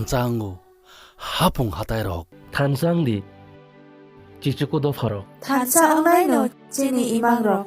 tanjango hapung hatai rok Tansang di Cicuku do farok Tansa onai no Jini imang rok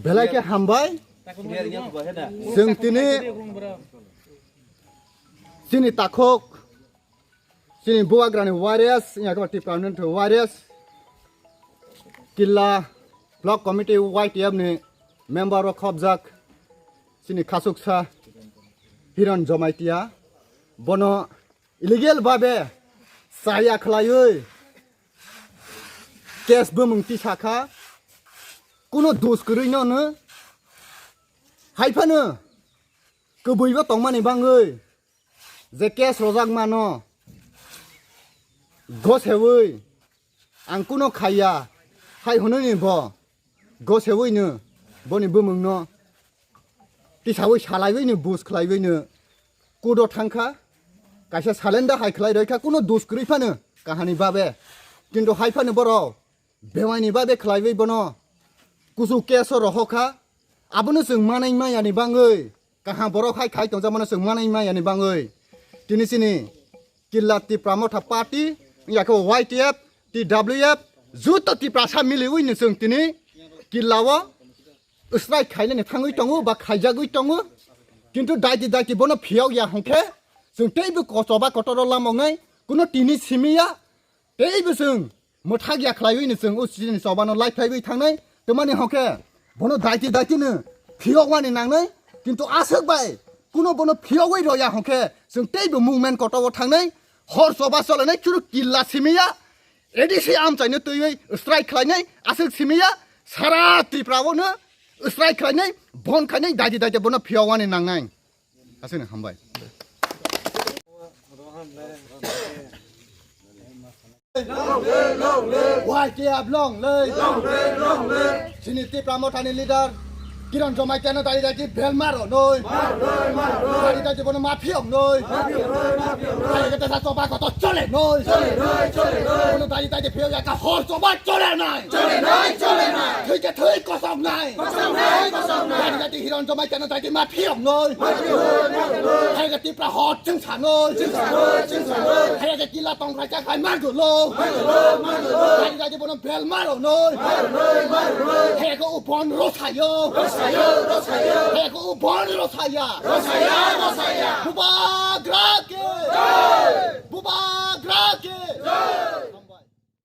Belai hambai जों दिनै sini takok sini buagrani warriors yakaba department warriors killa block committee YTF ni member of khobjak sini khasuksa hiran jomaitia bono illegal babe saya khlaioi case bumungti sakha kuno dos korino no haifano kobuyba tongmani bangoi je case rojak mano gosewoi ang kuno khaya hai hononi bo gosewoi no boni bumungno tisawoi salaiwoi no bus khlaiwoi no kudo thangkha kaisa salenda hai khlai roikha kuno dos korifano kahani babe kintu haifano boro bewani babe khlaiwoi bono kusu keso rohokha abono जों manai mayani bangoi kaha borok hai khai tongjamono जों manai mayani bangoi tinisini killa ti pramotha party yakho YTF TWF juto ti prasa mili uini जों tini killawo strike khailani thangoi tongo ba khaijagoi tongo kintu daiti bono phiaw ya hongkhe जों teibo kosoba kotoro lamongai kuno tini simiya teibo जों mothagya khlaiwini जों usini sobano life phaibai thangnai tomani hongkhe bono daiti no phiawani nangnai kintu asok bai kuno bono phiawai roya hongkhe जों teibo movement kotowo thangnai hor soba solanai churu killa simiya edisi amchaino tuiwai strike khlainai asok simiya sara triprawo no strike khlainai bon khainai daiti bono phiawani nangnai asene hambai YTF long lay Siniti Pramotani leader কিরণ জমাই কেন দাঁড়িয়ে দাঁড়িয়ে ভেল মারো নই দাঁড়িয়ে দাঁড়িয়ে কোনো মাফিয়ম নই দাঁড়িয়ে দাঁড়িয়ে জমা কত চলে নই কোনো দাঁড়িয়ে দাঁড়িয়ে ফেল একটা হর জমা চলে নাই থইকে থই কসম নাই দাঁড়িয়ে দাঁড়িয়ে হিরণ জমাই কেন দাঁড়িয়ে মাফিয়ম নই দাঁড়িয়ে দাঁড়িয়ে প্রা হর চিংছা নই দাঁড়িয়ে দাঁড়িয়ে কিলা টং রাজা খাই মারগুলো দাঁড়িয়ে দাঁড়িয়ে কোনো ভেল মারো নই হেগো উপন রসায় হেগো উপন রসায়া বুবা